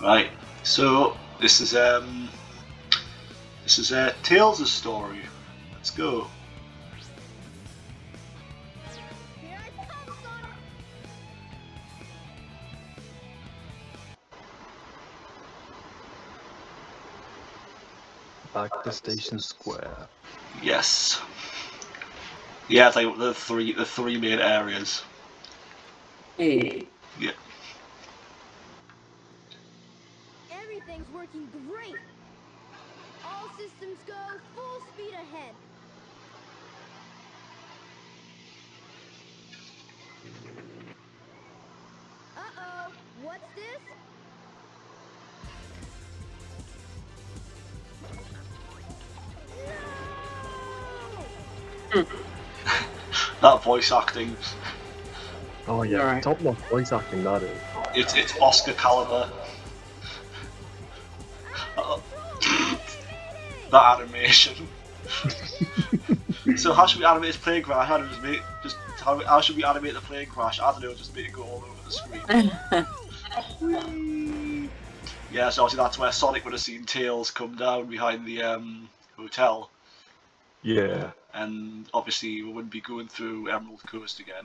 Right. So this is Tails' story. Let's go. Here I come, Sonic! Back to Station Square. Yes. Yeah, it's like the three main areas. Hey. Yeah. Everything's working great! All systems go, full speed ahead! Uh-oh, what's this? No! That voice acting, Oh yeah, Alright. top-notch voice acting that is. it's Oscar caliber. That animation. So how should we animate this plane crash? How should we animate the plane crash? I don't know, just make it go all over the screen. Yeah, so obviously that's where Sonic would have seen Tails come down behind the hotel, Yeah. and obviously we wouldn't be going through Emerald Coast again.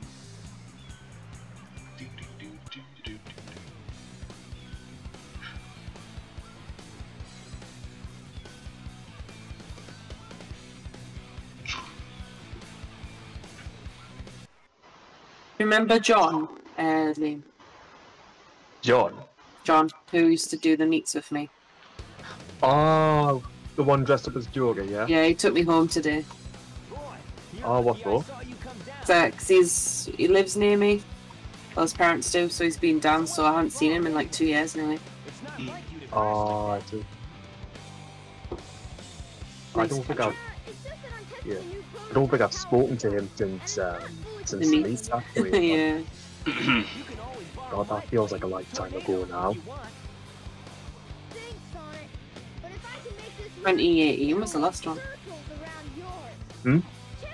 Remember John? Liam. John. John, who used to do the meets with me. Oh, the one dressed up as Joker, yeah? Yeah, he took me home today. Oh, what for? Because he lives near me. Well, his parents do, so he's been down, so I haven't seen him in like 2 years nearly. Oh, I see. I Nice don't think catch I've, It's just that I'm testing yeah. a new I don't think I've spoken to him since The the meet. meet actually. Yeah. God, that feels like a lifetime ago now. Thanks, Sonic. But if I can make this 2018 was the last one. circles around yours. Hmm?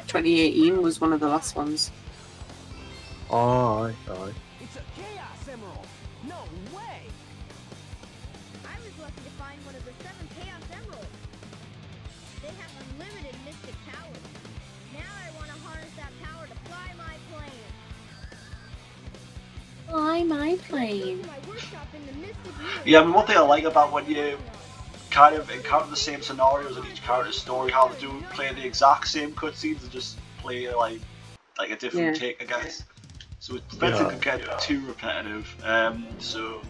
2018 was one of the last ones. Oh, aye. It's a Chaos Emerald! No way! I was lucky to find one of the 7 Chaos Emeralds. They have unlimited mystic powers. Now I want to harness that power to fly my plane. Fly my Go plane. to my workshop in the Mystic Moon. Yeah, I mean, one thing I like about when you kind of encounter the same scenarios in each character's story, how they do play the exact same cutscenes and just play like a different Yeah. take, I guess. So it prevents it Yeah. from getting too repetitive. So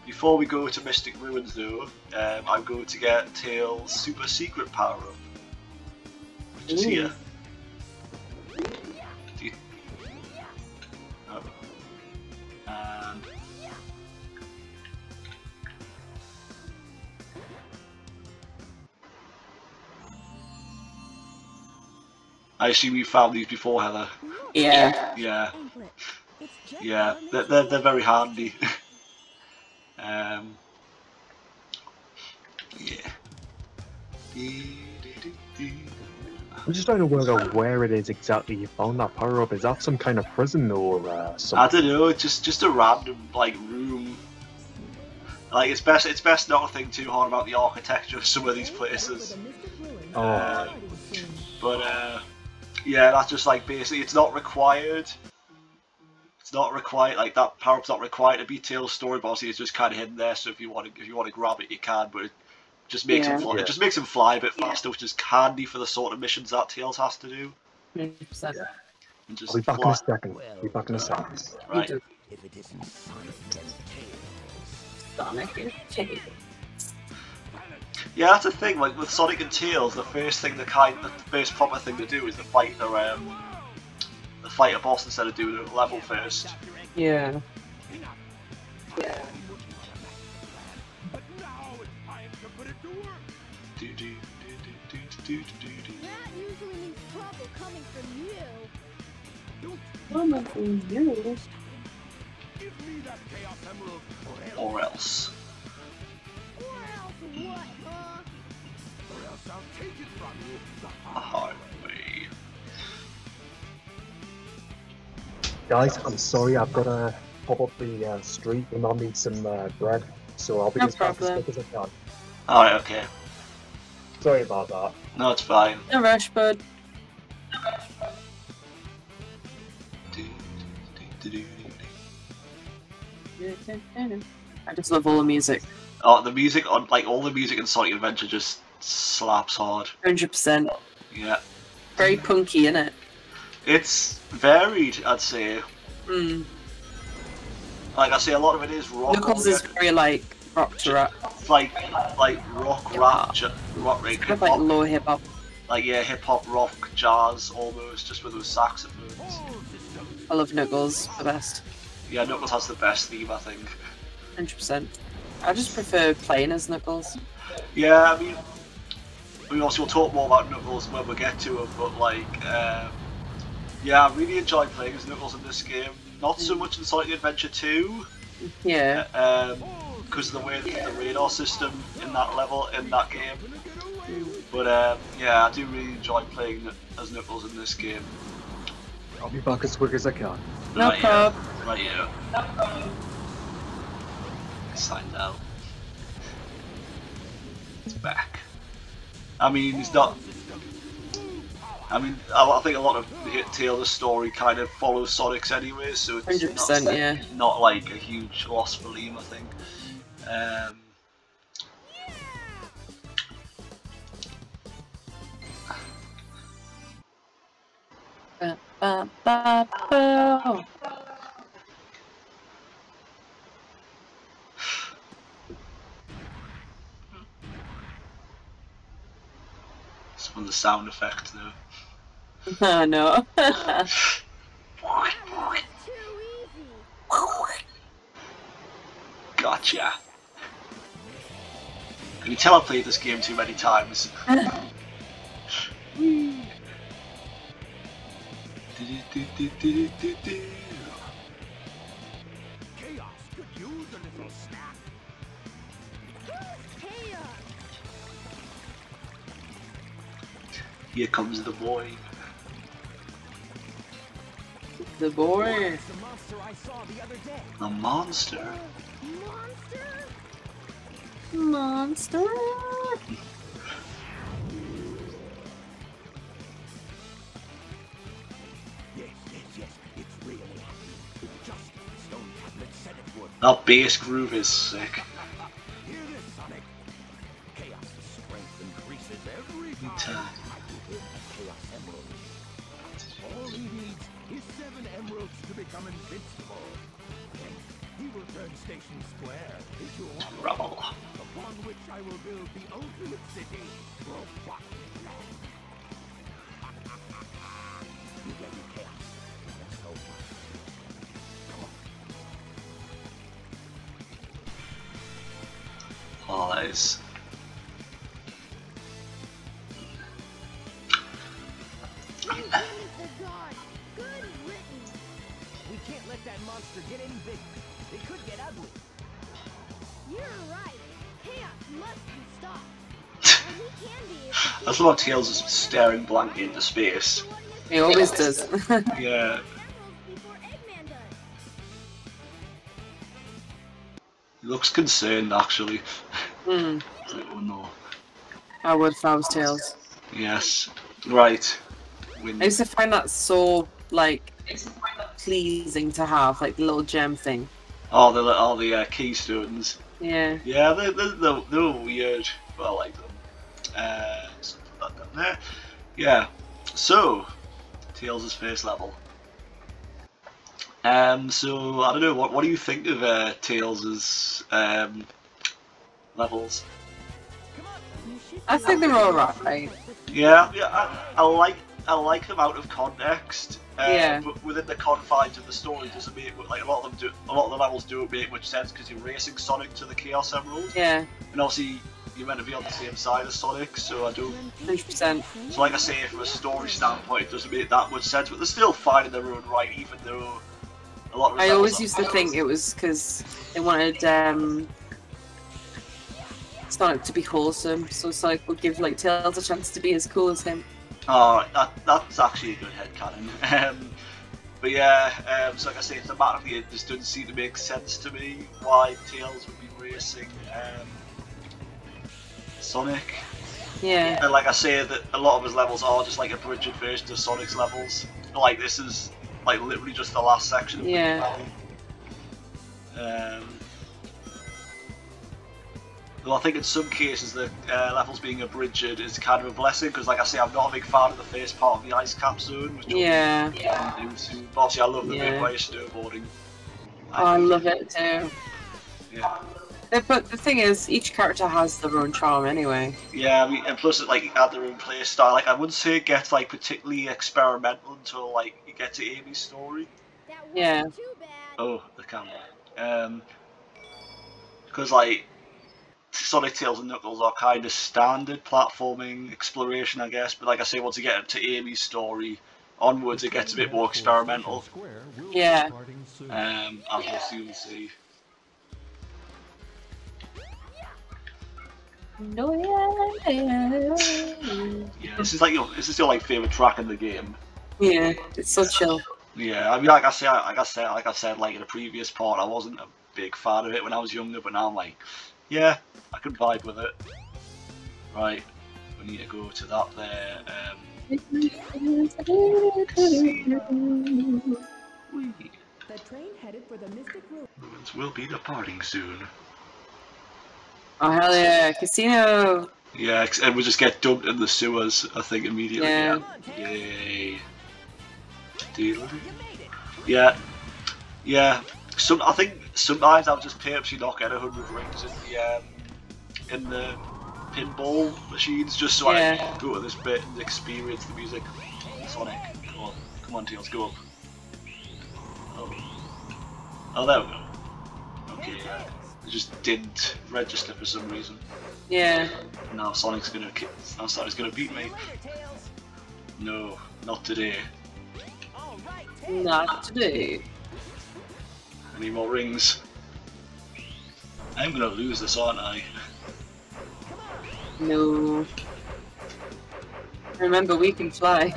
before we go to Mystic Ruins, though, I'm going to get Tails' super secret power up, which is Ooh. here. Oh. And I assume you found these before, Heather. Yeah. Yeah, Anklet. It's just yeah, how it they're very handy. Yeah. I'm just trying to work out where it is exactly you found that power up. Is that some kind of prison or I something? don't know, it's just a random like room. Like it's best not to think too hard about the architecture of some of these places. Oh, But yeah, that's just like basically it's not required. It's not required, like that power up's not required to be Tails' story, but obviously it's just kind of hidden there. So if you want to grab it, you can. But it just makes him Yeah. fly. Yeah. It just makes him fly a bit faster, which is handy for the sort of missions that Tails has to do. 100%. Yeah. And just I'll be back in fly. a second. I'll be back in a second. Right. You do. If it isn't Sonic and Tails. Sonic and Tails. Yeah, that's the thing. Like with Sonic and Tails, the first proper thing to do is to fight a boss instead of doing a level first. Yeah. But now it's time to put it to work! Do, do, do, do, do, do, do, do. That usually means trouble coming from you. Coming from you. Give me that Chaos Emerald, Or else. Or else what, huh? or else I'll take it from you the A hard hard way. Guys, I'm sorry, I've got to pop up the street and I'll need some bread. so I'll be No as fast as problem. quick as I can. Alright, okay. Sorry about that. No, it's fine. No rush, bud. I just love all the music. Oh, the music on like all the music in Sonic Adventure just slaps hard. 100%. Yeah, Very punky, innit? it's varied, I'd say. Mm. Like I say, a lot of it is rock. Knuckles is very like rock to rap. It's like rock, rap, rock, like, Kind of like low hip hop. like yeah, hip hop, rock, jazz, almost just with those saxophones. I love Knuckles the best. Yeah, Knuckles has the best theme, I think. 100%. I just prefer playing as Knuckles. Yeah, I mean, obviously we'll talk more about Knuckles when we get to him, but like, yeah, I really enjoyed playing as Knuckles in this game. Not so much in Sonic Adventure 2, Yeah. because of the way that the radar system in that level, in that game. But yeah, I do really enjoy playing as Knuckles in this game. I'll be back as quick as I can. No Right, prob. yeah. Right, yeah. Signed out. It's back. I mean, it's not. I mean, I think a lot of Tails' story kind of follows Sonic's anyway, so it's 100%, not, yeah. not like a huge loss for Liam, I think. Ba, ba, ba, ba. Some of the sound effects though. Oh no. Too easy. Gotcha. Can you tell I played this game too many times? Chaos could use a little snack. Chaos. Here comes the boy. The boy. It's the monster I saw the other day. The monster. Monster? Monster. Yes, it's real. Just Stone Tablet said it would. That bass groove is sick. Hear this, Sonic. Chaos' strength increases every Time. time I give a Chaos Emerald. All he needs is 7 emeralds to become invincible. Then he will turn Station Square into a Rubble. upon which I will build the ultimate city, Robotnik Land. You ready, Chaos? Let's go. Come on. Oh, that is. The god. Good written. We can't let that monster get any bigger. It could get ugly. You're right. Chaos must be stopped. And he can be if That's what Tails is staring blankly into space. He always does. Yeah. before Eggman does. He looks concerned actually. Mm. Like, oh no. I would if I was Tails. Yes. Right. Win. I used to find that so like pleasing to have, like the little gem thing. Oh, the keystones. Yeah. Yeah, they're weird, but I like them. So put that down there. Yeah. So, Tails' first level. So I don't know. What do you think of Tails' levels? I think they're alright. Yeah, I like them out of context. Yeah. But within the confines of the story, doesn't make like a lot of the levels don't make much sense because you're racing Sonic to the Chaos Emerald, Yeah. and obviously you're meant to be on the same side as Sonic, so I don't. 100%. So like I say, from a story standpoint, it doesn't make that much sense, but they're still fine in their own right, even though a lot of the I levels always are- used to think it was because they wanted Sonic to be wholesome, so Sonic would give like Tails a chance to be as cool as him. Oh, that's actually a good headcanon. But yeah, so like I say, thematically it just doesn't seem to make sense to me why Tails would be racing Sonic. Yeah. And like I say, that a lot of his levels are just like abridged versions of Sonic's levels. Like this is like literally just the last section of Yeah. Valley. Though I think in some cases the levels being abridged is kind of a blessing, because like I say, I'm not a big fan of the first part of the Ice Cap Zone, which Yeah. but obviously I love the bit Yeah. where you're snowboarding. Oh, I love it too. Yeah. But the thing is, each character has their own charm anyway. Yeah, I mean, and plus it like add their own play style. Like I wouldn't say it gets like particularly experimental until like you get to Amy's story. That wasn't Yeah. too bad. Oh, the camera. Because like Sonic, Tails, and Knuckles are kind of standard platforming exploration, I guess. But like I say, once you get to Amy's story onwards, it gets a bit more experimental. Yeah. As you'll soon see. No, yeah. Yeah, this is your like favorite track in the game. Yeah, it's so chill. Yeah, I mean, like I said, like in the previous part, I wasn't a big fan of it when I was younger, but now I'm like, yeah, I can vibe with it. Right, we need to go to that there. The train headed for the Mystic Room. We'll be departing soon. Oh hell yeah, casino! Yeah, and we'll just get dumped in the sewers, I think, immediately. Yeah. Yay. Yeah. Yeah. I think sometimes I'll just purposely not get 100 rings in the pinball machines just so I can go to this bit and experience the music. Sonic, come on, Tails, go up. Oh, there we go. Okay, it just didn't register for some reason. Yeah. Now Sonic's gonna beat me. No, not today. Not today. I need more rings. I'm gonna lose this, aren't I? No. Remember, we can fly.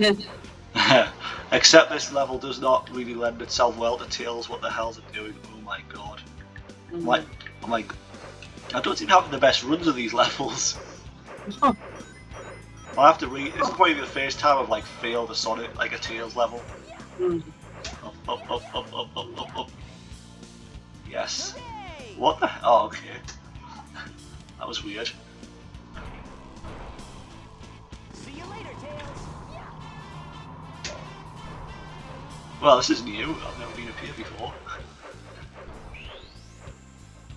Except this level does not really lend itself well to Tails. What the hell's it doing? Oh my god. I'm like, I don't seem to have the best runs of these levels. I have to read. This is probably the first time I've like failed a Sonic, like a Tails level. Up. Yes. What the? Oh, okay. That was weird. See you later, Tails. Well, this is new. I've never been up here before.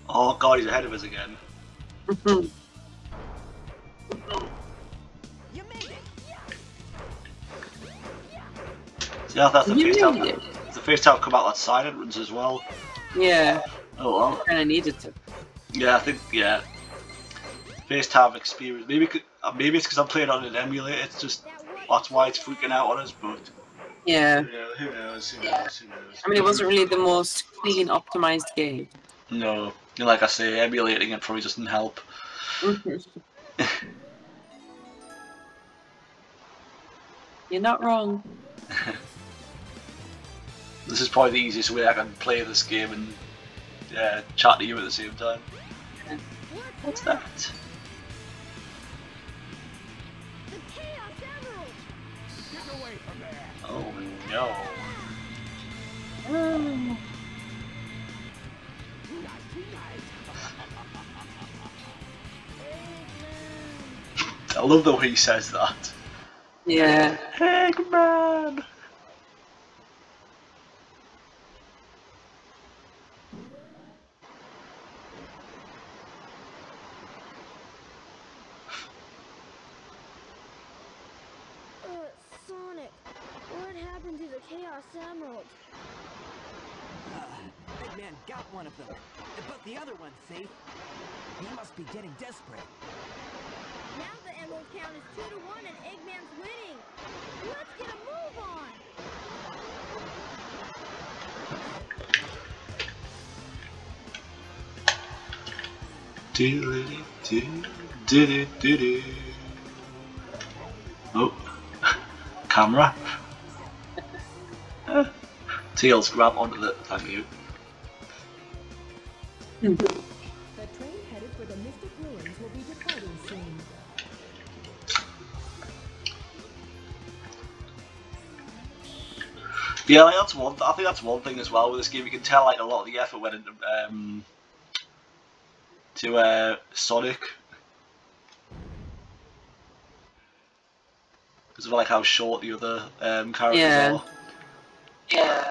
Oh god, he's ahead of us again. You made it. See, that's the You first time. made it. It's the first time I've come out that side entrance as well. Yeah, Oh well. kind of needed to. Yeah, I think first time experience. Maybe it's because I'm playing on an emulator. It's just that's why it's freaking out on us. But Yeah. who knows? I mean, it wasn't really the most clean, optimized game. No, like I say, emulating it probably doesn't help. You're not wrong. This is probably the easiest way I can play this game and chat to you at the same time. What's that? The Chaos Emerald! Get away from there! Oh no. I love the way he says that. Yeah. Eggman! Sonic, what happened to the Chaos Emerald? Eggman got one of them, but the other one's safe. He must be getting desperate. Now the emerald count is 2-1 and Eggman's winning. Let's get a move on. Oh, camera. Tails, grab onto the. Thank you. The train headed for the Mystic Ruins will be departing soon. Yeah, like, that's one. I think that's one thing as well with this game. You can tell like a lot of the effort went into Sonic because of like how short the other characters are. Yeah.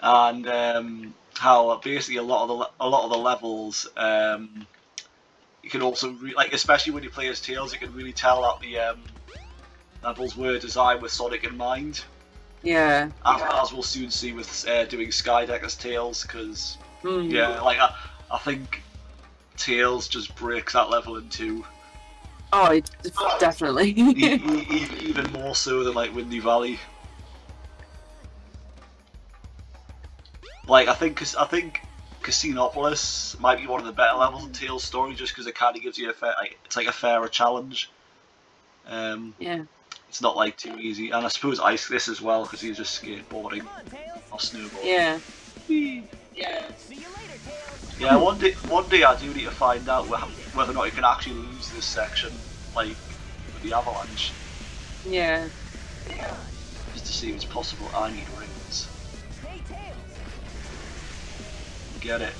And how basically a lot of the levels you can also like, especially when you play as Tails, you can really tell that the levels were designed with Sonic in mind. Yeah. As we'll soon see with doing Skydeck as Tails, because yeah, like I think Tails just breaks that level in two. Oh, definitely. Even more so than like Windy Valley. Like I think Casinopolis might be one of the better levels in Tails' story, just because it kind of gives you it's like a fairer challenge. Yeah. It's not like too easy, and I suppose Ice this as well because he's just skateboarding or snowboarding. Yeah. Yeah. Yeah. One day I do need to find out whether or not you can actually lose this section, like with the avalanche. Yeah. Just to see if it's possible. I need rings. Get it.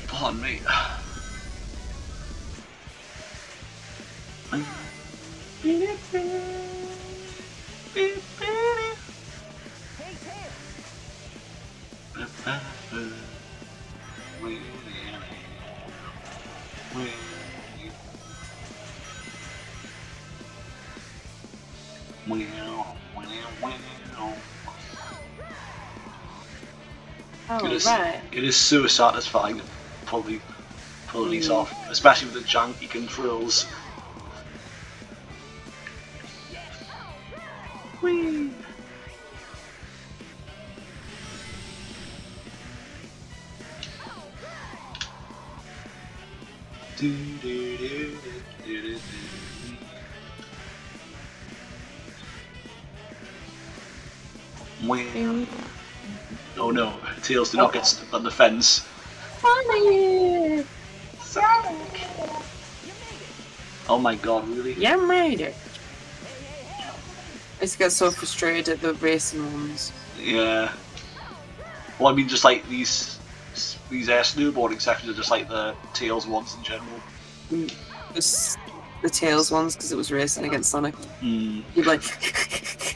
Pardon me. It is so satisfying to pull these off, especially with the janky controls. Whee! Oh no, Tails did not get stuck on the fence. Sonic! Oh my god, really? You made it! I just get so frustrated at the racing ones. Yeah. Well, I mean, just like these snowboarding sections are just like the Tails ones in general. Just the Tails ones because it was racing against Sonic. You're like.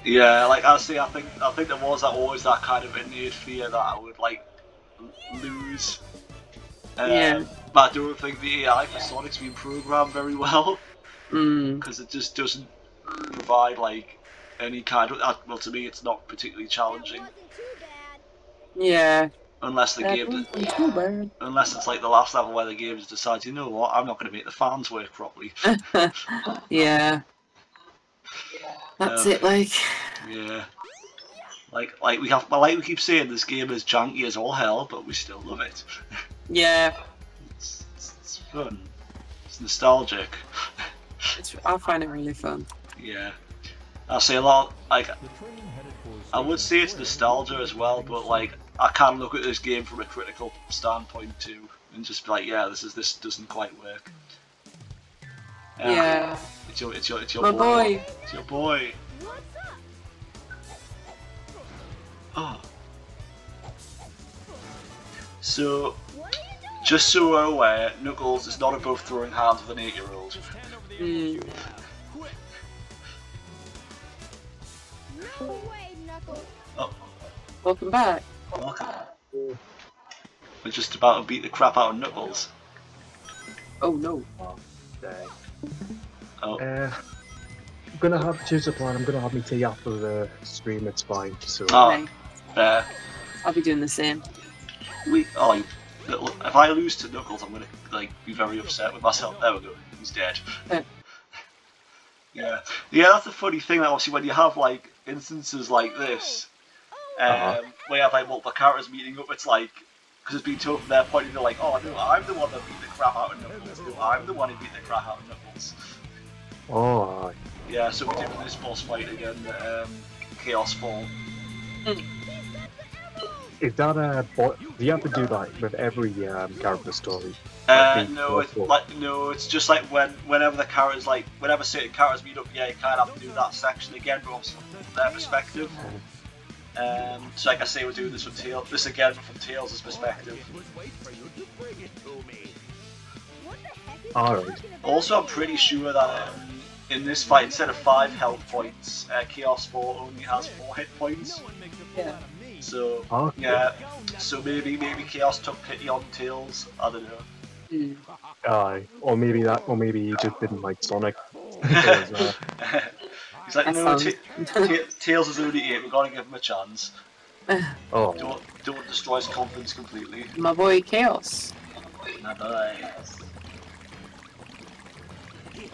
Yeah, like I say, I think there was always that kind of innate fear that I would like lose. Yeah. But I don't think the AI for Sonic's been programmed very well because it just doesn't provide like any kind of. Well, to me, it's not particularly challenging. Yeah. Unless the game, unless it's like the last level where the game just decides, you know what, I'm not going to make the fans work properly. Yeah. That's it, like. Yeah. Like we keep saying, this game is janky as all hell, but we still love it. Yeah. It's fun. It's nostalgic. I find it really fun. Yeah. I say a lot. Like, I would say it's nostalgia as well, but like I can look at this game from a critical standpoint too, and just be like, yeah, this doesn't quite work. Yeah. It's your My boy. It's your boy. Oh. So, just so we're aware, Knuckles is not above throwing hands with an 8-year-old. No way, Knuckles. Oh. Welcome back. Welcome. We're just about to beat the crap out of Knuckles. Oh no. Oh. I'm gonna have to choose a plan. I'm gonna have me tea after the stream. It's fine. So. Oh. Fair. I'll be doing the same. If I lose to Knuckles, I'm gonna like be very upset with myself. There we go. He's dead. Yeah. Yeah, that's the funny thing. That obviously when you have like instances like this, where you have like multiple characters meeting up, it's like because it's being told from their point of view, like, oh no, I'm the one that beat the crap out of Knuckles. No, I'm the one who beat the crap out of Knuckles. Oh. Yeah, so we're doing this boss fight again, Chaos Fall. Is that a do you have to do that with every character story? No, it's just like whenever the characters whenever certain characters meet up, yeah, you kind of have to do that section again, but obviously from their perspective. So like I say, we're doing this from this again from Tails' perspective. Alright. Also, I'm pretty sure that in this fight, instead of 5 health points, Chaos Fall only has 4 hit points. Yeah. So Okay. yeah, so maybe Chaos took pity on Tails. I don't know. Mm. Or maybe he just didn't like Sonic. Because, He's like, That no, sounds- Tails is only 8. We're gonna give him a chance. oh, Don't destroy his confidence completely. My boy Chaos. My boy.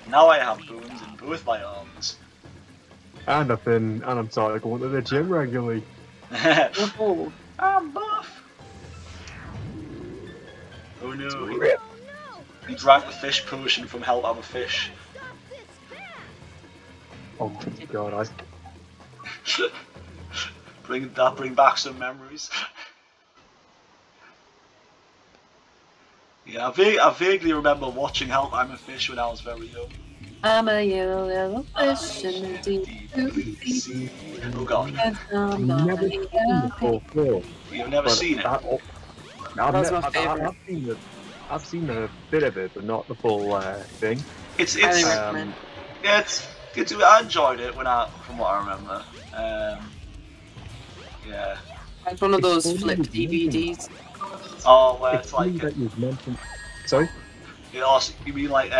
Now I have bones in both my arms. and I'm starting going to the gym regularly. Oh, I'm buff. Oh no, Rip. he drank the fish potion from Help I'm a Fish. Oh god, Bring back some memories. Yeah, I vaguely remember watching Help I'm a Fish when I was very young. I'm a yellow fish in the deep blue sea. Oh god, And I've never somebody seen the full film. you've never but seen it? That's my favourite. I've seen a bit of it, but not the full thing. It's Highly it's recommend. yeah, I enjoyed it from what I remember. Yeah. It's one of those It's flip funny, DVDs. Oh, where It's it's like funny that you've mentioned. Sorry. you mean like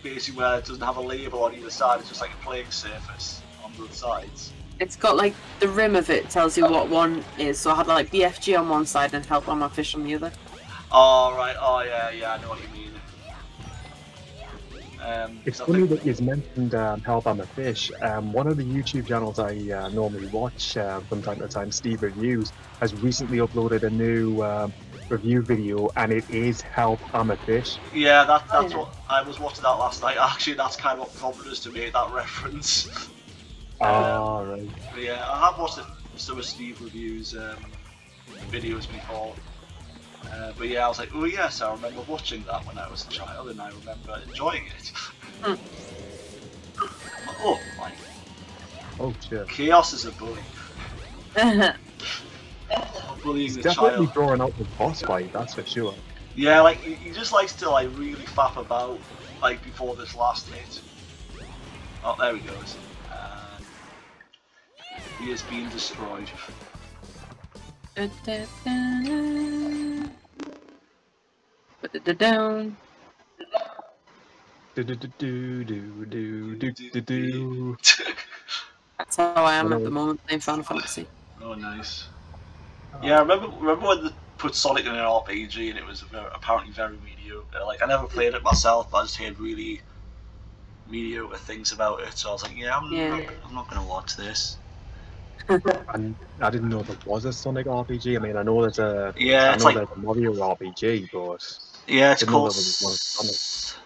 basically where it doesn't have a label on either side, it's just like a playing surface on both sides. It's got like the rim of it tells you what one is. So I had like BFG on one side and Help on my Fish on the other. Oh right, oh yeah, I know what you mean. It's I funny think- that you've mentioned Help I'm a Fish. One of the YouTube channels I normally watch from time to time, Steve Reviews, has recently uploaded a new review video, and it is Help I'm a Fish. Yeah, that's what I was watching that last night. Actually, that's kind of what prompted us to make that reference. Right. But yeah, I have watched some of Steve Reviews videos before. But yeah, I was like, oh yes, I remember watching that when I was a child, and I remember enjoying it. Oh my! Oh shit. Chaos is a bully. Bullying He's the definitely child. drawing out the boss fight, that's for sure. Yeah, like he just likes to like really faff about like before this last hit. Oh, there he goes. He has been destroyed. Put it down. Do do do do do do do do do. That's how I am at the moment playing Final Fantasy. Oh, nice. Yeah, remember when they put Sonic in an RPG and it was apparently very mediocre. Like I never played it myself, but I just heard really mediocre things about it. So I was like, yeah, I'm not gonna watch this. And I didn't know there was a Sonic RPG. I mean, I know there's a Yeah, I it's know like there's a Mario RPG, but yeah, it's didn't know called. there was one Sonic.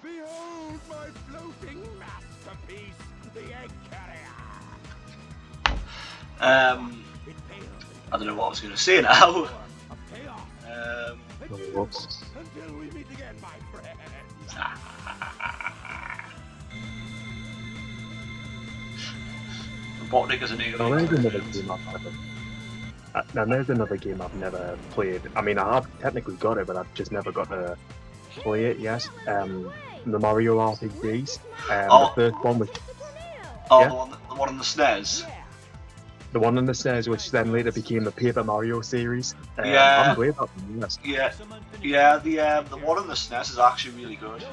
Behold my floating masterpiece, the egg carrier. It pales I don't know what I was gonna say now. of chaos. Oh, whoops. Until we meet again, my friends. Robotnik is an Now alien. there's another game I've never. Now there's another game I've never played. I mean, I have technically got it, but I've just never got to play it yet. The Mario RPGs. Oh. The first one was Oh, Yeah. the one on the SNES. the one on the stairs, which then later became the Paper Mario series. I Yeah. haven't played that one yet. Yeah, the one on the SNES is actually really good.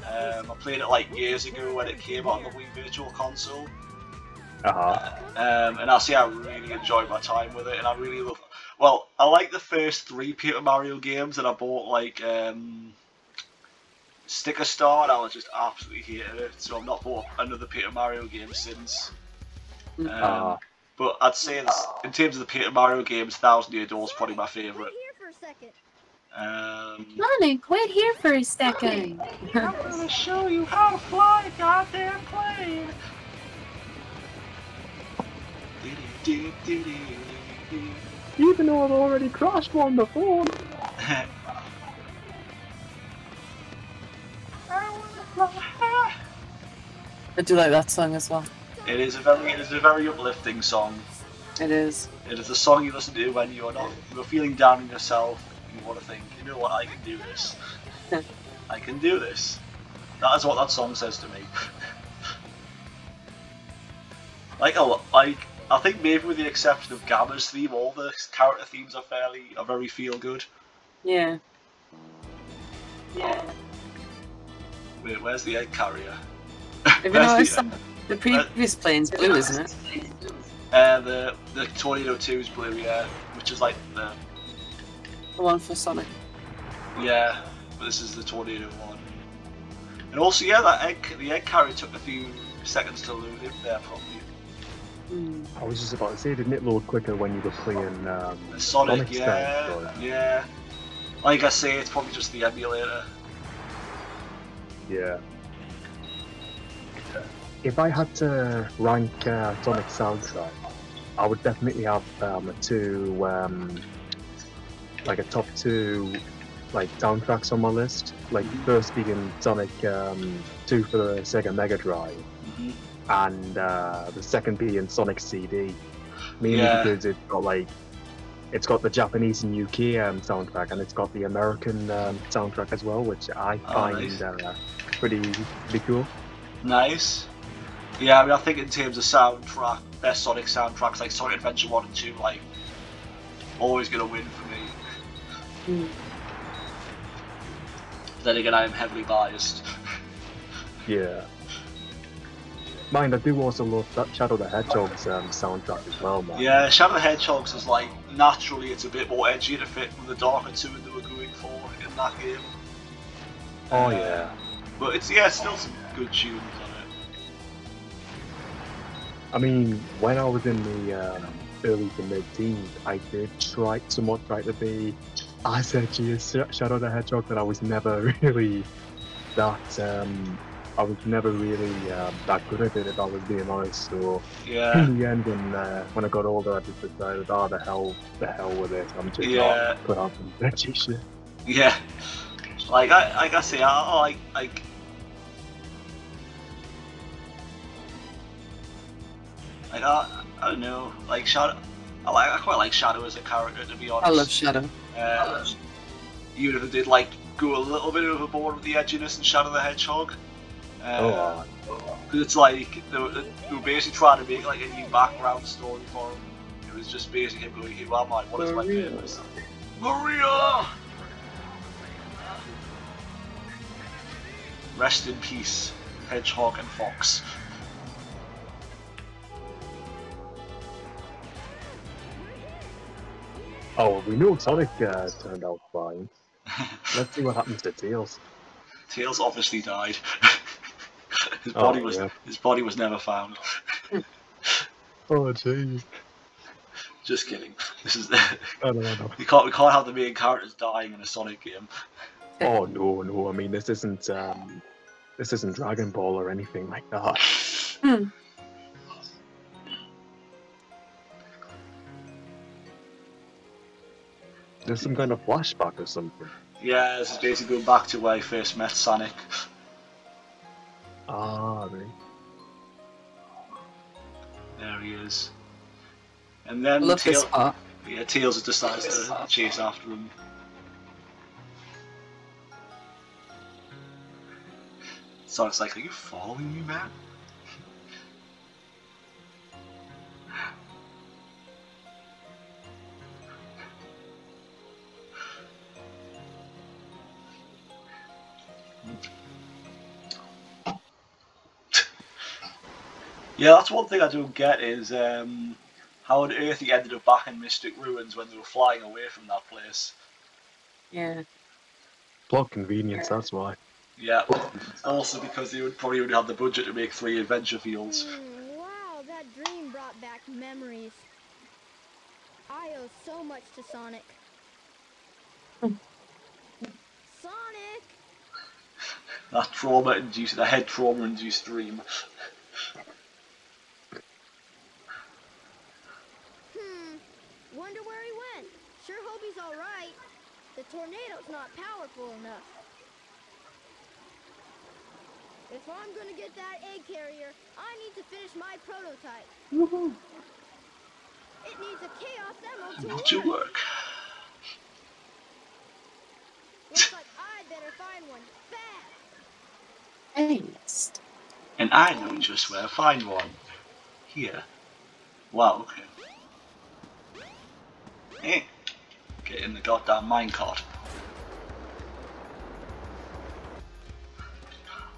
I played it like years ago when it came out on the Wii Virtual Console. And I see I really enjoyed my time with it, and I really love. Well, I like the first 3 Paper Mario games, and I bought like Sticker Star, and I was just absolutely hated it. So I've not bought another Paper Mario game since. But I'd say in terms of the Paper Mario games, Thousand Year Door is probably my favourite. Wait here for a second. Sonic, wait here for a second. I'm gonna show you how to fly a goddamn plane. Even though I've already crashed one before. I do like that song as well. It is a very uplifting song. It is. It is a song you listen to when you're feeling down on yourself and you want to think, you know what, I can do this. I can do this. That is what that song says to me. I think maybe with the exception of Gamma's theme, all the character themes are very feel good. Yeah. Yeah. Wait, where's the egg carrier? Have you noticed the previous plane's blue, isn't it? The Tornado 2 is blue, yeah, which is like the one for Sonic. Yeah, but this is the Tornado one. And also, yeah, the egg carrier took a few seconds to load in there probably. I was just about to say, didn't it load quicker when you were playing Sonic? Yeah, style, yeah. Like I say, it's probably just the emulator. Yeah. If I had to rank Sonic soundtrack, I would definitely have like a top two like soundtracks on my list. Like first being Sonic 2 for the Sega Mega Drive, and the second being Sonic CD. Mainly because it's got the Japanese and UK soundtrack, and it's got the American soundtrack as well, which I find pretty cool. Nice. Yeah, I mean, I think in terms of soundtrack, best Sonic soundtracks like Sonic Adventure 1 and 2, like, always gonna win for me. Then again, I am heavily biased. Yeah. Mind, I do also love that Shadow the Hedgehog's soundtrack as well, man. Yeah, Shadow the Hedgehog's is like, naturally it's a bit more edgy to fit with the darker tune they were going for in that game. Oh yeah. But it's still some good tunes on it. I mean, when I was in the early to mid-teens, I did somewhat try to be as edgy as Shadow the Hedgehog, but I was never really that that good at it, if I was being honest. So in the end, when I got older, I just decided, the hell with it. I'm just not put on some edgy shit. Yeah, like I say, I don't know, like Shadow. I quite like Shadow as a character, to be honest. I love Shadow. Even if it did like go a little bit overboard with the edginess in Shadow the Hedgehog. Because it's like they were basically trying to make like a new background story for him. It was just basically him going, "Who am I? What is my purpose?" Maria! Rest in peace, Hedgehog and Fox. Oh, we know Sonic turned out fine. Let's see what happens to Tails. Tails obviously died. His body was never found. Oh jeez. Just kidding. This is I know. we can't have the main characters dying in a Sonic game. Oh no. I mean, this isn't Dragon Ball or anything like that. There's some kind of flashback or something. Yeah, this is basically going back to where I first met Sonic. Ah, right. There he is. And then Tails decides to chase after him. Sonic's like, "Are you following me, man?" Yeah, that's one thing I don't get is how on earth he ended up back in Mystic Ruins when they were flying away from that place. Yeah. Plot convenience, that's why. Yeah. Also because they would probably only have the budget to make 3 adventure fields. Wow, that dream brought back memories. I owe so much to Sonic. Sonic! That trauma-induced, the head trauma-induced dream. Wonder where he went. Sure hope he's alright. The tornado's not powerful enough. If I'm gonna get that egg carrier, I need to finish my prototype. Woohoo! It needs a Chaos Emerald Not to to work. work. Looks like I better find one fast. Thanks. And I know just where to find one. Here. Wow, okay. Hey, get in the goddamn minecart.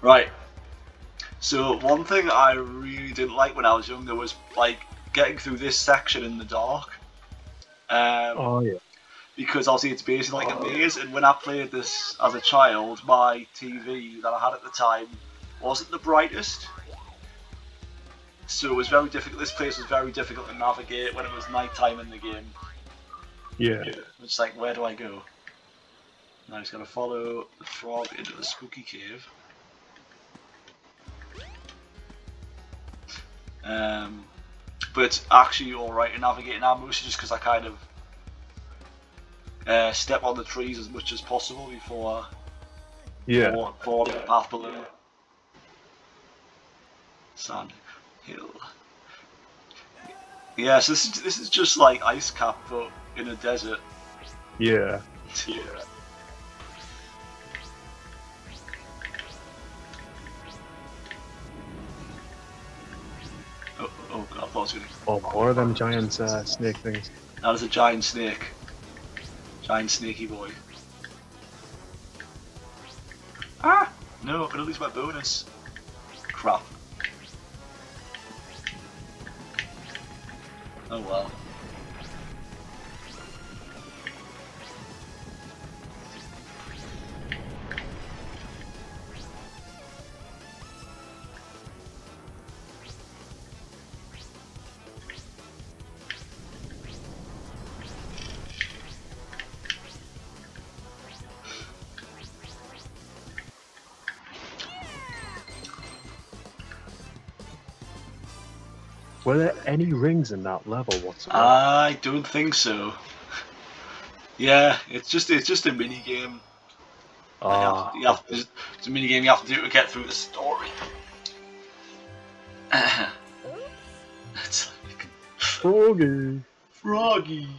Right. So one thing I really didn't like when I was younger was like getting through this section in the dark. Oh yeah. Because obviously it's basically like a maze, and when I played this as a child, my TV that I had at the time wasn't the brightest. So it was very difficult. This place was very difficult to navigate when it was night time in the game. Yeah. It's like, where do I go? Now he's got to follow the frog into the spooky cave. But it's actually alright in navigating now, mostly just because I kind of step on the trees as much as possible before Yeah. fall on the path below. Sand hill. Yeah, so this is just like Ice Cap, but in a desert. Yeah. Yeah. Oh god, I thought I was gonna. Oh, more of them giant snake things. That was a giant snake. Giant snaky boy. Ah! No, I'm gonna lose my bonus. Crap. Oh well. Were there any rings in that level whatsoever? I don't think so. Yeah, it's just a mini game. It's a mini game you have to do to get through the story. It's like Froggy. Froggy.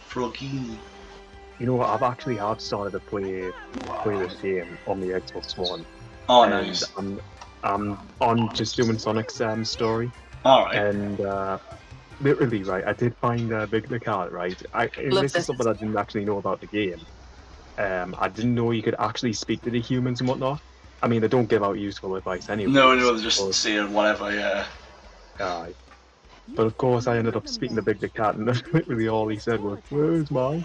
Froggy. You know what? I've actually started to play this game on the Xbox One. Oh, and nice. I'm on just doing Sonic's story, Alright. and literally, right, I did find Big the Cat, right? This is something I didn't actually know about the game. I didn't know you could actually speak to the humans and whatnot. I mean, they don't give out useful advice anyway. No, they're just saying whatever, yeah. Aye. But of course, I ended up speaking to Big the Cat, and literally all he said was, "Where's my?"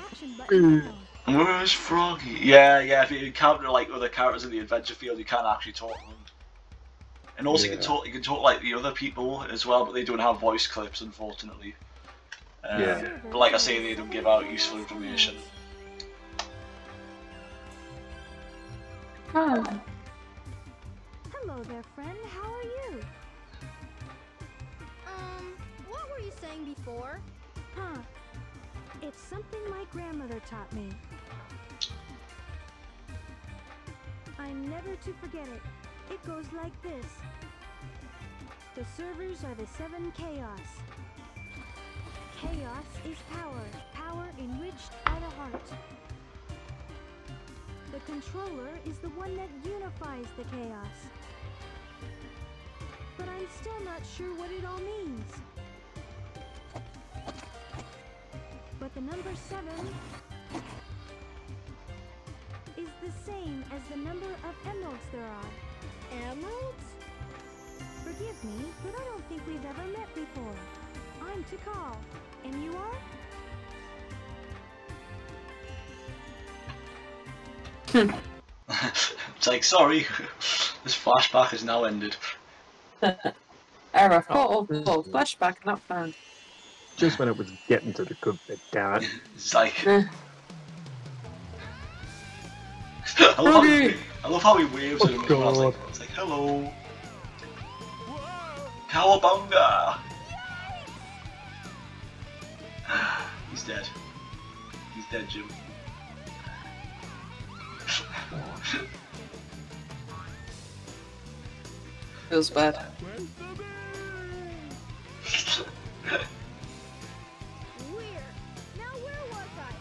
Where's Froggy? Yeah, if you encounter like other characters in the adventure field, you can't actually talk to them. And also you can talk like the other people as well, but they don't have voice clips, unfortunately. But like I say, they don't give out useful information. Oh. Hello there, friend. How are you? What were you saying before? Huh. It's something my grandmother taught me. I'm never to forget it. It goes like this. The servers are the 7 chaos. Chaos is power. Power enriched by the heart. The controller is the one that unifies the chaos. But I'm still not sure what it all means. But the number 7 is the same as the number of emeralds there are. Emeralds? Forgive me, but I don't think we've ever met before. I'm Tikal, and you are? It's like, sorry, this flashback has now ended. Error. Oh, flashback not found. just when it was getting to the good bit, damn it. It's like Eh. I love how he waves at him as well. God. It's like hello, cowabunga. He's dead. He's dead, Jim. Feels bad. Where? Now where was I?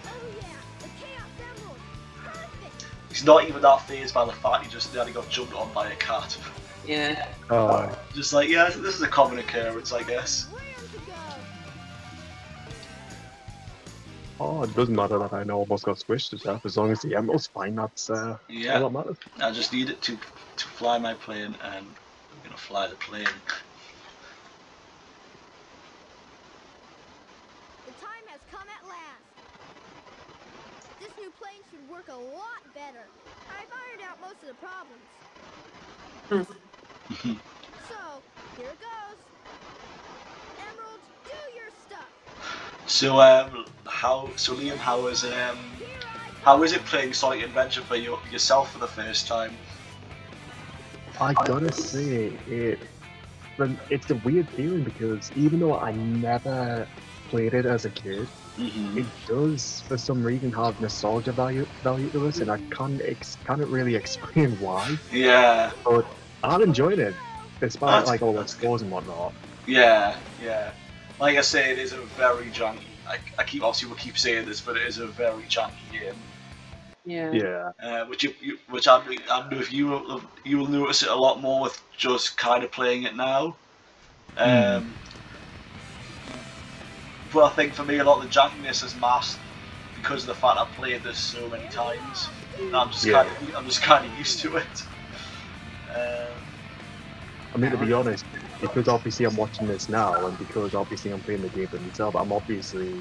Oh yeah, the Chaos Emerald. Perfect. He's not even that phased by the fact he just nearly got jumped on by a cat. Yeah. Oh, Just like, yeah, this is a common occurrence, I guess. Where to go? oh, it doesn't matter that I almost got squished to death. As long as the emerald's fine, that's Yeah. all that matters. I just need it to fly my plane, and I'm gonna fly the plane. The time has come at last. This new plane should work a lot better. I've ironed out most of the problems. So, here it goes. Emerald, do your stuff. So Liam, how is it playing Sonic Adventure for yourself for the first time? I gotta say, it's a weird feeling because even though I never played it as a kid, it does for some reason have nostalgia value to it, and I can't really explain why. Yeah. But I'm enjoying it, despite That's- like all the that's good. scores and whatnot. Yeah, yeah. Like I say, it is a very janky. We'll keep saying this, but it is a very janky game. Yeah. Yeah. Which I know if you will notice it a lot more with just kind of playing it now. But I think for me, a lot of the jankiness is masked because of the fact I've played this so many times. And I'm just kind of used to it. I mean, to be honest, because obviously I'm watching this now, and because obviously I'm playing the game for myself, I'm obviously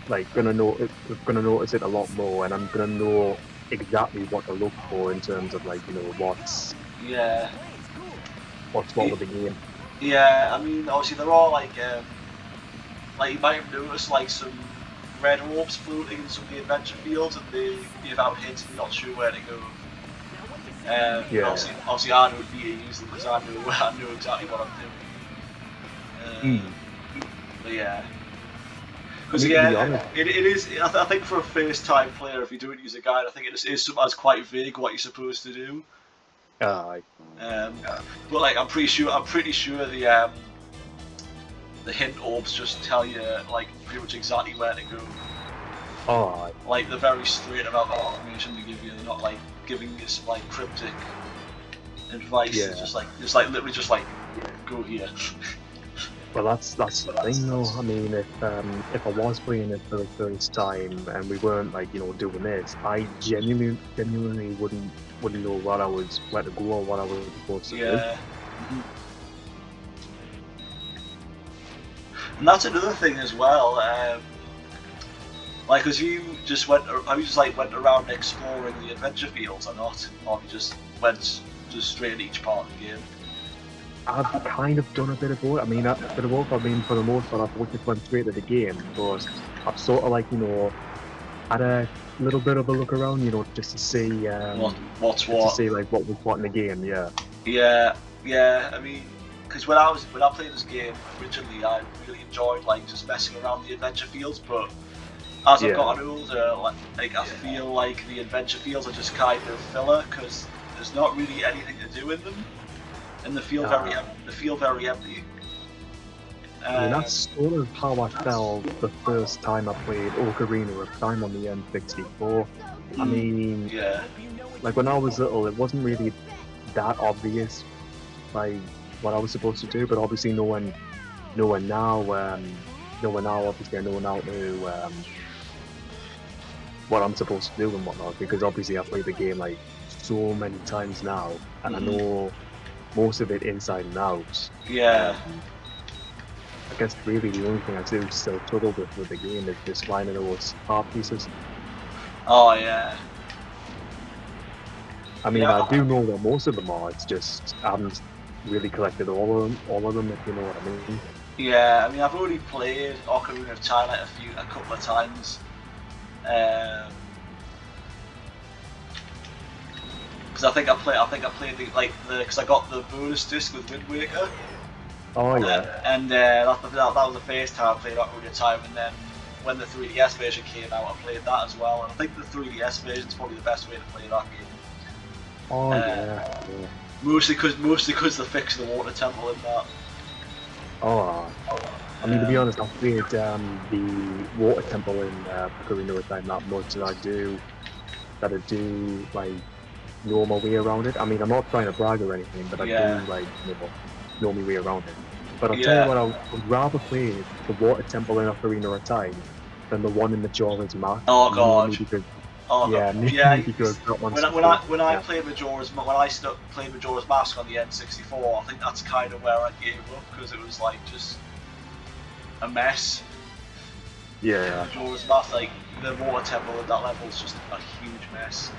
like gonna notice it a lot more, and I'm gonna know exactly what to look for in terms of like what's what with the game. Yeah, I mean, obviously there are like you might have noticed like some red orbs floating in some of the adventure fields, and they give out hints and you're not sure where to go. Obviously I know it'd be easy because I know exactly what I'm doing. But yeah. Because it is. I think for a first-time player, if you don't use a guide, I think it is sometimes quite vague what you're supposed to do. Aye. But like, I'm pretty sure the hint orbs just tell you like pretty much exactly where to go. Aye. Like they're very straight about the information they give you. They're not like giving you some like cryptic advice. Yeah. It's just literally go here. Well, that's the thing, though. I mean, if I was playing it for the first time and we weren't like doing this, I genuinely wouldn't know where to go or what I was supposed to do. Yeah. And that's another thing as well. Like, cause you just went around exploring the adventure fields or not, or you just went straight in each part of the game. I've kind of done a bit of both. I mean, for the most part, I've just went straight to the game, but I've sort of like had a little bit of a look around, just to see what's to see like what was what in the game. Yeah. Yeah. I mean, because when I played this game originally, I really enjoyed like just messing around the adventure fields. But as I've gotten older, like I feel like the adventure fields are just kind of filler because there's not really anything to do in them, and they feel very empty. I mean, that's sort of how I felt the first time I played Ocarina of Time on the N64. I mean, like when I was little, it wasn't really that obvious, like what I was supposed to do. But obviously, knowing now, obviously I know now what I'm supposed to do and whatnot. Because obviously, I played the game like so many times now, and I know most of it inside and out. Yeah. I guess really the only thing I do still struggle with the game is just finding those art pieces. Oh yeah. I mean, I do know where most of them are. It's just I haven't really collected all of them, if you know what I mean. Yeah, I mean, I've already played Ocarina of Time like a couple of times. Because I think I played because I got the bonus disc with Wind Waker. Oh yeah. And that was the first time I played Ocarina of Time, and then when the 3DS version came out, I played that as well. And I think the 3DS version is probably the best way to play that game. Oh yeah. Mostly because they fixed the water temple in that. Oh, I mean, to be honest, I've played the water temple in Ocarina of Time that much that I do like normal way around it. I mean, I'm not trying to brag or anything, but I do like know my way around it. But I'll tell you what, I would rather play the water temple in Ocarina of Time than the one in Majora's Mask. Oh god. Because, Because that one's when I played Majora's Mask on the N64, I think that's kind of where I gave up because it was like just a mess. Yeah. Majora's Mask, like the water temple at that level is just a huge mess.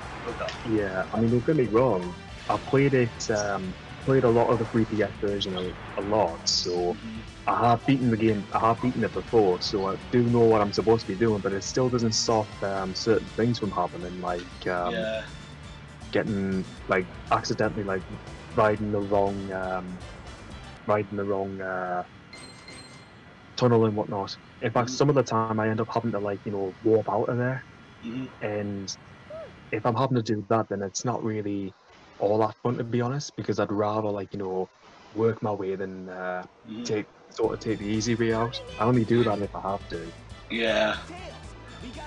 Yeah, I mean, don't get me wrong. I played it, played a lot of the 3DS version a lot, so I have beaten the game. I have beaten it before, so I do know what I'm supposed to be doing. But it still doesn't stop certain things from happening, like getting like accidentally like riding the wrong tunnel and whatnot. In fact, some of the time I end up having to like warp out of there, and if I'm having to do that, then it's not really all that fun, to be honest, because I'd rather like work my way than take the easy way out. I only do that if I have to. Yeah.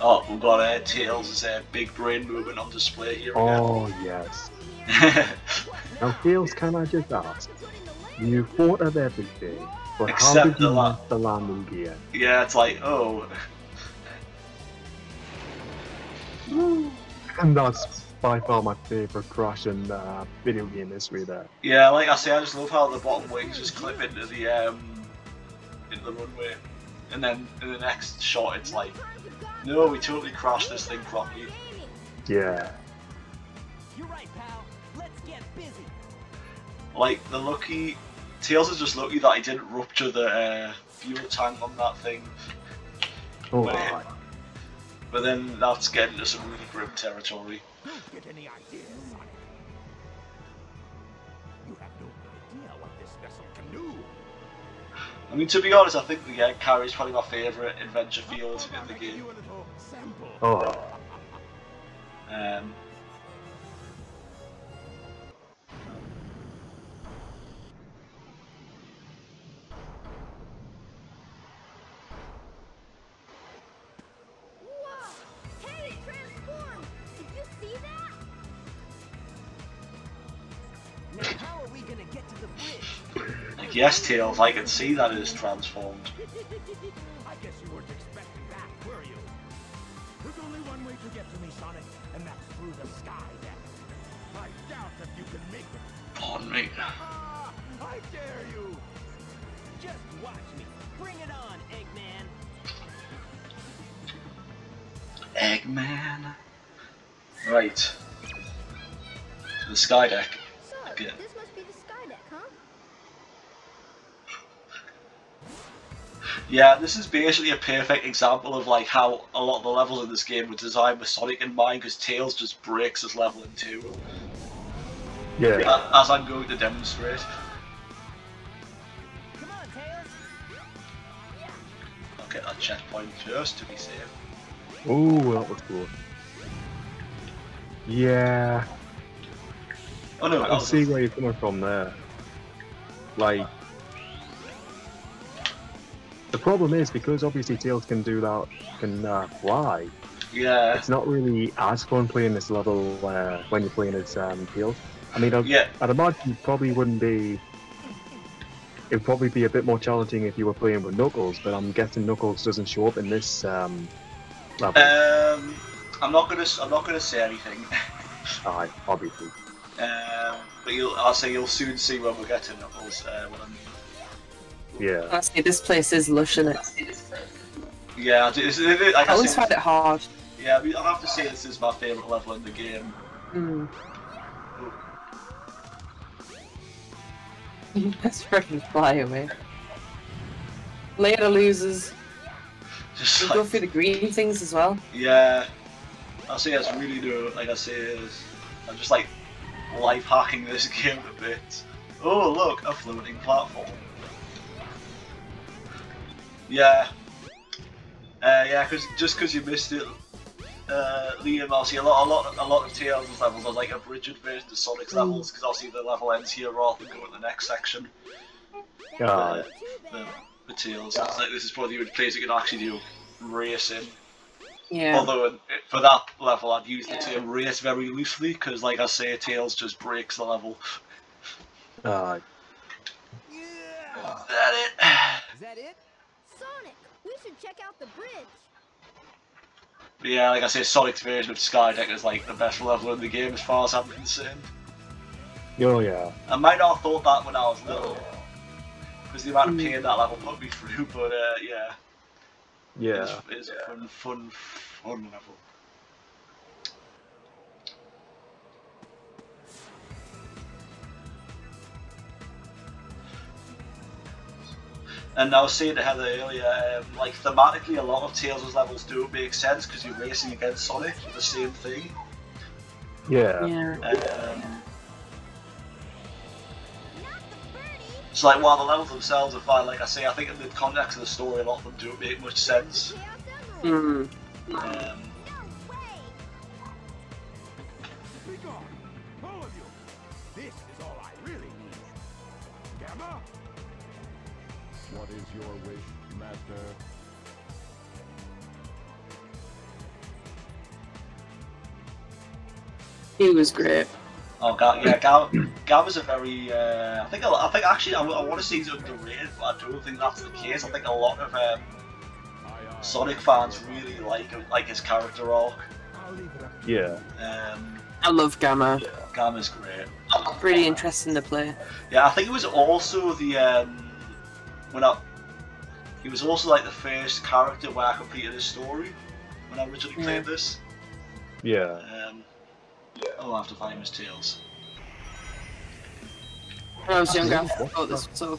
Oh, we've got Tails' big brain movement on display here. Oh yes. Now Tails, can I just ask? You thought of everything, but except how did you miss the landing gear? Yeah, it's like, oh. And that's by far my favourite crash in video game history there. Yeah, like I say, I just love how the bottom wings just clip into the runway, and then in the next shot it's like, no, we totally crashed this thing properly. Yeah. You're right, pal. Let's get busy. Like Tails is just lucky that he didn't rupture the fuel tank on that thing. Oh. But then that's getting into some really grim territory. Don't get any ideas, Sonic. You have no idea what this vessel can do. I mean, to be honest, I think the egg carrier is probably my favourite adventure field in the game. Oh. Hey, it transformed! Did you see that? Now how are we gonna get to the bridge? Like, yes, Tails, I can see that it is transformed. I guess you weren't expecting that, were you? There's only one way to get to me, Sonic, and that's through the sky deck. I doubt if you can make it. Pardon me. Ah, I dare you! Just watch me. Bring it on, Eggman. Eggman. Right. To the sky deck. So, Again. this must be the sky deck, huh? Yeah, this is basically a perfect example of like how a lot of the levels in this game were designed with Sonic in mind, because Tails just breaks his level in two. Yeah. As I'm going to demonstrate. Come on, Tails. I'll get that checkpoint first to be safe. Oh, that was cool. Yeah. Oh no, I can see where you're coming from there. Like, the problem is, because obviously Tails can do that, can fly. Yeah. It's not really as fun playing this level when you're playing as Tails. I mean, I'd imagine it probably wouldn't be. It'd probably be a bit more challenging if you were playing with Knuckles, but I'm guessing Knuckles doesn't show up in this level. I'm not gonna say anything. Aye, obviously. But I'll say you'll soon see when we get to Knuckles. Yeah. Honestly, this place is lush, isn't it? Yeah, I always find it hard. Yeah, I have to say this is my favourite level in the game. Let's freaking fly away. Later, losers. Just You like, go through the green things as well. yeah, I say it's really new. Like I say, I'm just like life hacking this game a bit. Oh look, a floating platform. Yeah, yeah, because you missed it, Liam. Obviously, a lot of Tails' levels are like abridged versions of Sonic's levels, because obviously the level ends here rather than going to the next section. God. The Tails. It's like, this is probably the only place you can actually do racing. Yeah. Although for that level, I'd use the term race very loosely, because like I say, Tails just breaks the level. Yeah. Is that it? Is that it? Sonic, we should check out the bridge. But yeah, like I say, Sonic's version of Skydeck is like the best level in the game as far as I'm concerned. Oh yeah. I might not have thought that when I was little, because the amount of pain that level put me through, but yeah. Yeah. It's a fun level. And I was saying to Heather earlier, like thematically, a lot of Tails' levels do make sense because you're racing against Sonic for the same thing. Yeah. Yeah. So like while the levels themselves are fine, like I say, I think in the context of the story, a lot of them don't make much sense. Mm. Be gone, all of you. This is all I really need. Gamma? What is your wish, Master? He was great. Oh, Gamma's a very. I think actually I want to say he's underrated, but I don't think that's the case. I think a lot of Sonic fans really like his character arc. I'll leave it up. Yeah. I love Gamma. Gamma's great. Really interesting to play. Yeah, I think it was also the he was also like the first character where I completed his story when I originally played this. Yeah. I'll have to find his Tails. When I was younger, I thought this was so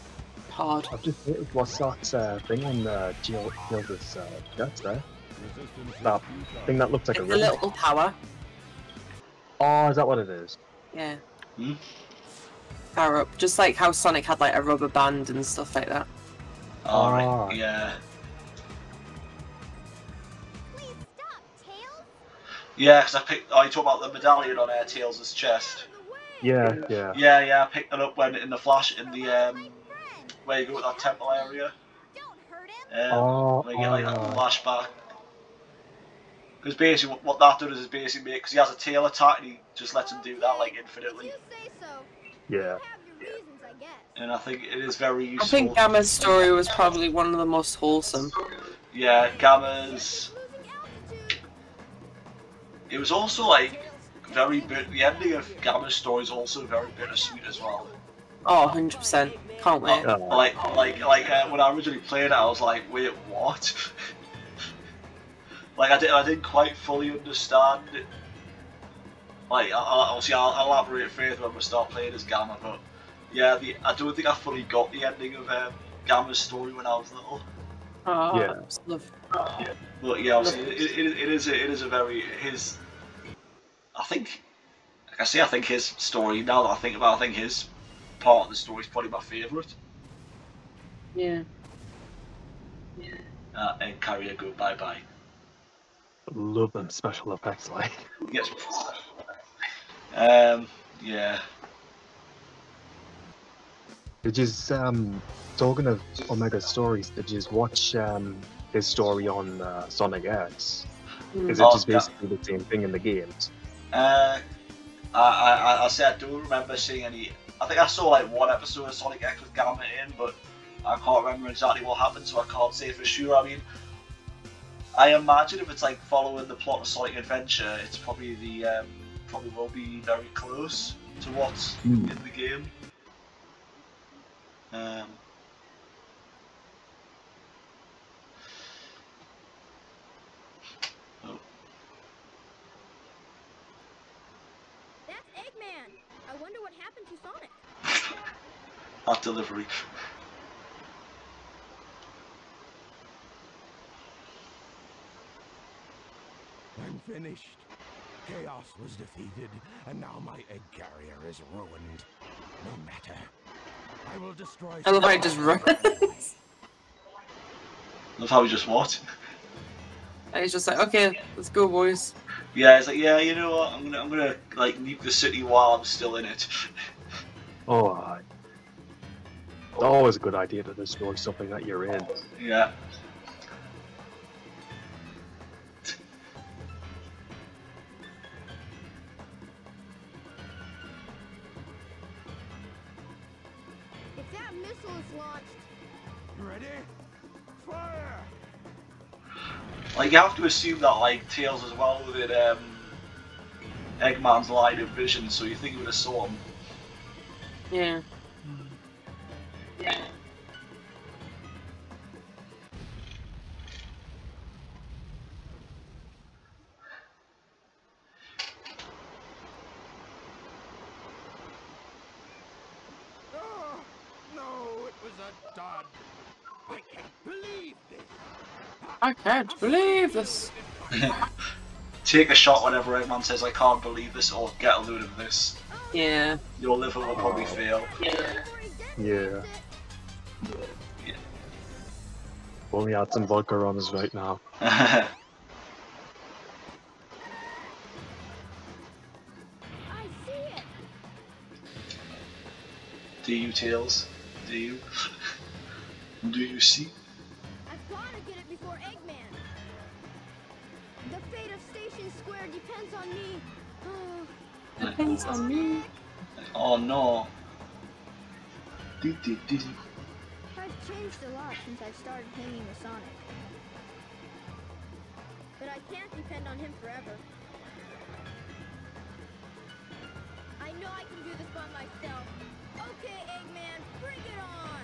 hard. I've just noticed what's that thing on Gilda's guts there? Resistance That thing that looks like a It's a ribbon. little tower. Oh, is that what it is? Yeah. Hmm? Power up. Just like how Sonic had like a rubber band and stuff like that. Alright, yeah. Please stop, Tails. Yeah, because I picked. Oh, you talk about the medallion on Tails' chest. Yeah, yeah. Yeah, I picked it up when in the flash in the where you go to that temple area. Don't hurt him. Where you get like that flashback. Because basically what that does is basically make, because he has a tail attack and he just lets him do that like infinitely. You say so. Yeah. You have your reasons, I guess. And I think it is very useful. I think Gamma's story was probably one of the most wholesome. Yeah, Gamma's. Losing altitude. It was also like very bit. The ending of Gamma's story is also very bittersweet as well. Oh, 100%. Can't wait. When I originally played it, I was like, wait, what? Like I didn't quite fully understand it. Like obviously I'll elaborate further when we start playing as Gamma, but yeah, I don't think I fully got the ending of Gamma's story when I was little. Oh, Yeah. love. But yeah, obviously it is a very his. I think, like I say, I think his story. Now that I think about it, I think his part of the story is probably my favourite. Yeah. And Carrier go bye bye. Love them special effects, like. Yes. Yeah. Did you talking of Omega stories? Did you watch his story on Sonic X? Is it just basically the same thing in the games? I say I don't remember seeing any. I think I saw like one episode of Sonic X with Gamma in, but I can't remember exactly what happened, so I can't say for sure. I mean, I imagine if it's like following the plot of Sonic Adventure, it's probably probably will be very close to what's in the game. That's Eggman. I wonder what happened to Sonic. That delivery. I'm finished. Chaos was defeated, and now my egg carrier is ruined. No matter. I will destroy. I love how he just runs. Love how he just what? And he's just like, okay, let's go, boys. Yeah, it's like, yeah, you know what? I'm gonna like nuke the city while I'm still in it. Oh, aye. It's always a good idea to destroy something that you're in. Yeah. If that missile is launched, Ready? Fire! Like you have to assume that like Tails as well within Eggman's line of vision, so you think he would have saw him. Yeah. Oh, no, it was a dud. I can't believe this. I can't believe this. Take a shot whenever Eggman says I can't believe this or get a load of this. Yeah. Your liver will probably fail. Yeah. Only had some vodka on us right now. I see it. Do you, Tails? Do you? Do you see? I've got to get it before Eggman. The fate of Station Square depends on me. Depends on me. Oh no. I've changed a lot since I started hanging with Sonic. But I can't depend on him forever. I know I can do this by myself. Okay, Eggman, bring it on!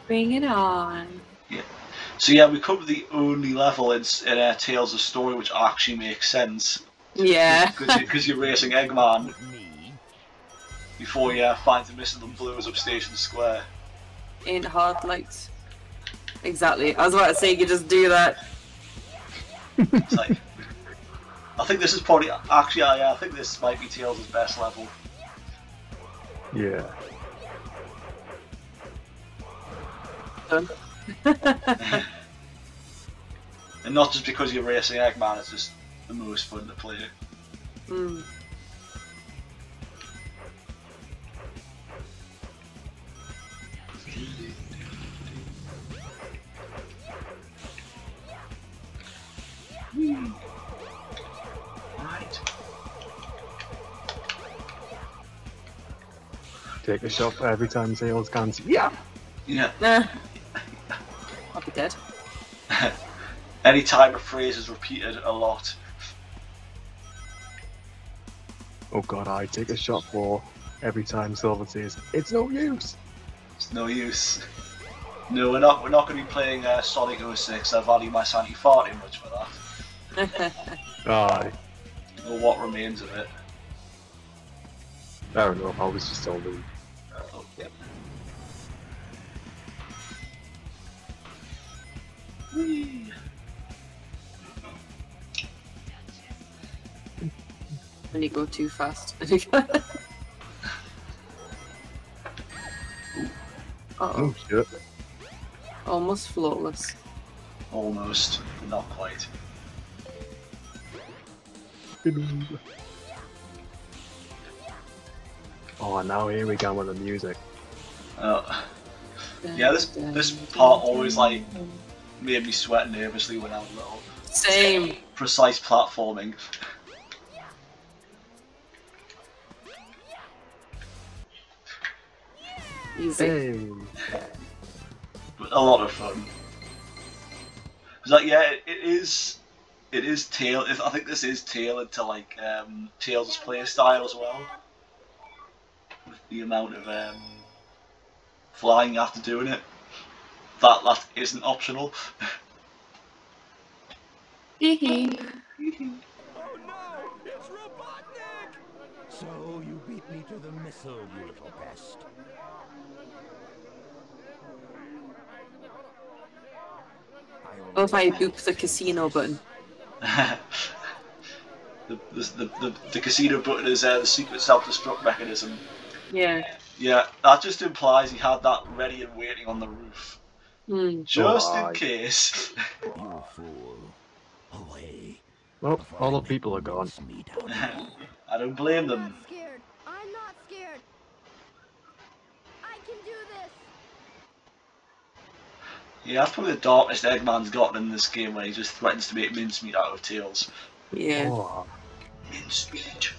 Bring it on. Yeah. So yeah, we covered the only level in Tails' story which actually makes sense. Yeah. Because you're racing Eggman With me. before you find the missile and blows up Station Square. Ain't hard lights. Exactly. I was about to say, you just do that. It's like, I think this is probably actually I think this might be Tails' best level. Yeah. Done. And not just because you're racing Eggman, it's just the most fun to play. Mm. Right. Take a shot for every time Tails can see. Yeah! Yeah. Nah. I'll be dead. Anytime a phrase is repeated a lot. Oh god, I take a shot for every time Silver says, it's no use! It's no use. No, we're not going to be playing Sonic 06. I value my sanity far too much for that. Aye. Or what remains of it. Fair enough, I was just told them. Oh, yeah. Whee! When you go too fast. Uh-oh. Oh shit. Almost flawless. Almost, but not quite. Oh, now here we go with the music. Yeah, this part always like made me sweat nervously when I was little. Same. Precise platforming. Easy. Hey. A lot of fun. Cause like yeah, it is tail. I think this is tailored to like Tails' play style as well. With the amount of flying you have to do in it, that isn't optional. Hee hee. Oh no! It's Robotnik! So you beat me to the missile, you little pest. Or if I boop the casino button. the casino button is the secret self-destruct mechanism. Yeah. Yeah, that just implies he had that ready and waiting on the roof. Hmm. Just in Aye. case. You fool. Away. Well, all the people are gone. Chase me down. I don't blame I'm them. not scared. I'm not scared. I can do this. Yeah, that's probably the darkest Eggman's gotten in this game, where he just threatens to make mincemeat out of Tails. Yeah. Oh, Mincemeat.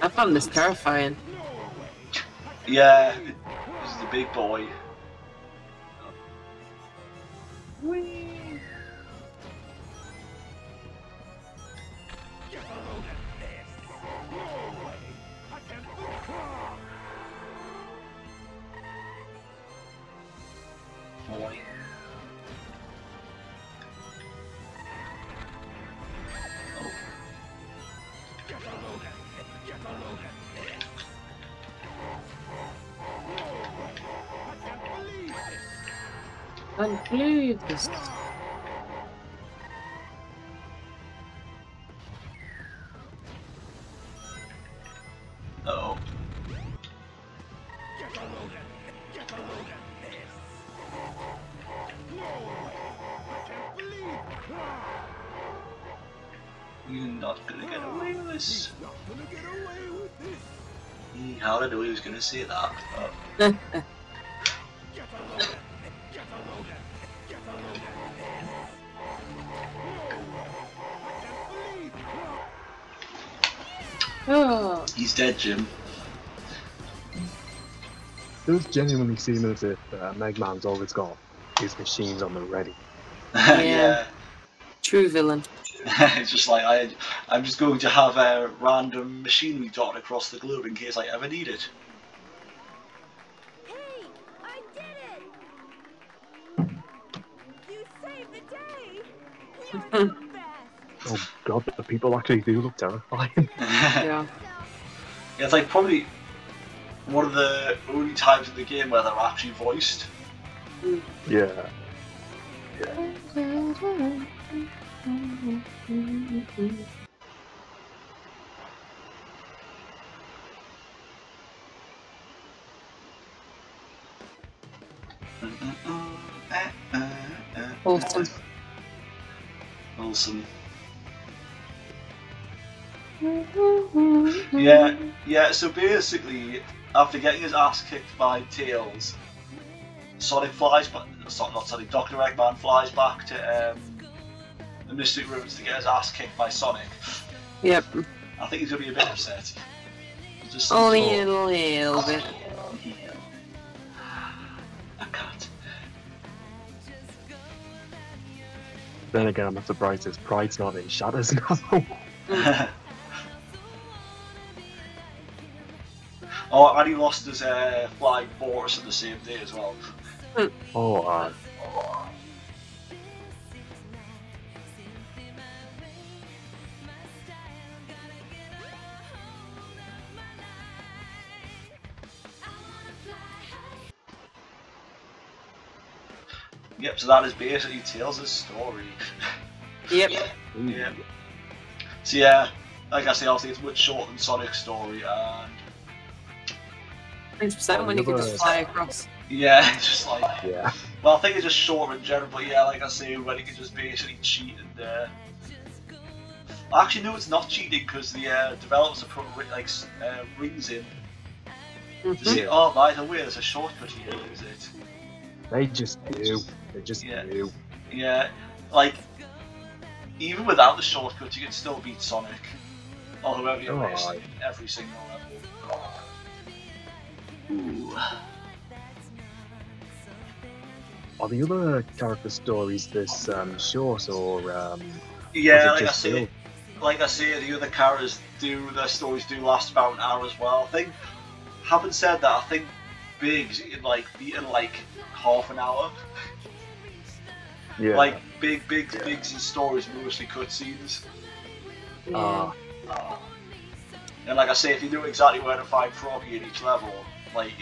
I found this terrifying. Yeah, this is the big boy. Boy. Conclude this. Uh-oh. You're not gonna get away with this. Not gonna get away with this. How did I know he was gonna say that? Oh. Get a load of it. Get a load of it. Get a load of this. I can't believe. Oh. He's dead, Jim. it does genuinely seem as if Megman's always got his machines on the ready. Yeah. True villain. It's just like I'm just going to have a random machinery dotted across the globe in case I ever need it. Hey, I did it! You saved the day! You're the best! Oh god, the people actually do look terrifying. Yeah. It's like probably one of the only times in the game where they're actually voiced. Yeah. Awesome. Awesome. Yeah, so basically, after getting his ass kicked by Tails, Sonic flies back, not Sonic, Dr. Eggman flies back to the Mystic Ruins to get his ass kicked by Sonic. Yep. I think he's going to be a bit upset. Just Only thought, a little bit. I can't. Then again, I'm not surprised his pride's not in shatters now. Oh, and he lost his flying force on the same day as well. Oh, Yep, so that is basically Tails' story. Yep. Yeah. So yeah, like I say, obviously it's much shorter than Sonic's story, and 100% when you can just fly across. yeah, it's just like, yeah. well, I think it's just shorter in general, but yeah, like I say, when you can just basically cheat and actually, no, it's not cheating because the developers have put like rings in to say, oh, by the way, there's a shortcut here, is it? They just do. They just Yeah. do. Yeah, like even without the shortcut, you can still beat Sonic or whoever you're Oh, racing aye. in every single level. Ooh. Are the other character stories this short or Yeah, was it like I just say, Bill? the other characters their stories do last about an hour as well. I think, having said that, I think Biggs in like beaten like half an hour. Yeah. Like Biggs' stories mostly cutscenes. Yeah. And like I say, if you knew exactly where to find Froggy in each level, like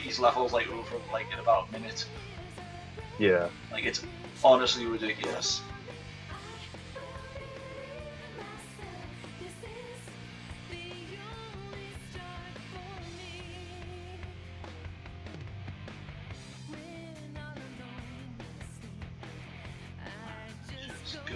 each level's like over like in about a minute. Yeah. Like it's honestly ridiculous. Just go.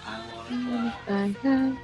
I wanna fly.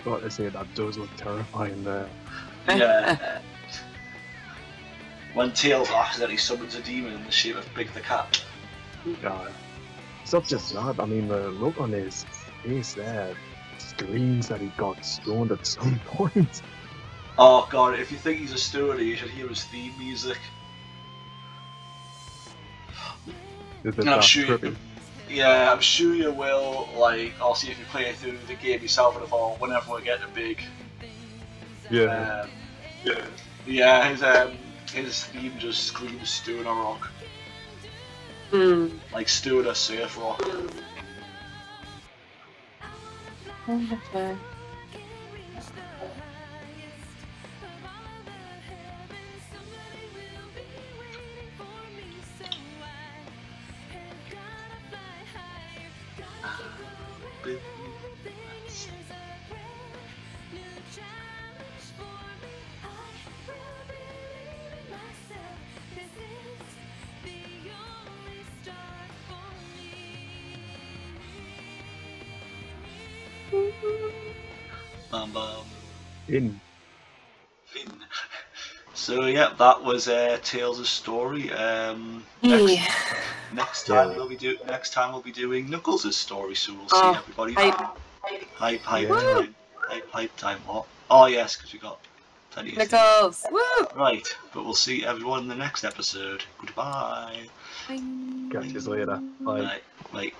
Got to say, that does look terrifying there. Yeah. When Tails accidentally summons a demon in the shape of Big the Cat. It's not just that, I mean, the look on his face there screams that he got stoned at some point. Oh god, if you think he's a stoner, you should hear his theme music. Is it And I'm that sure trippy? Yeah, I'm sure you will. Like, I'll see if you play through the game yourself at all whenever we get to Big. Yeah. Yeah, his theme just screams stoner rock. Like stoner surf rock. In. Finn. So yeah, that was Tails' story. Next time we'll be doing Knuckles' story. So we'll see everybody. Hype time. What? Oh yes, because we got plenty of Knuckles! Woo! Right, but we'll see everyone in the next episode. Goodbye. Catch you later. Bye. Bye.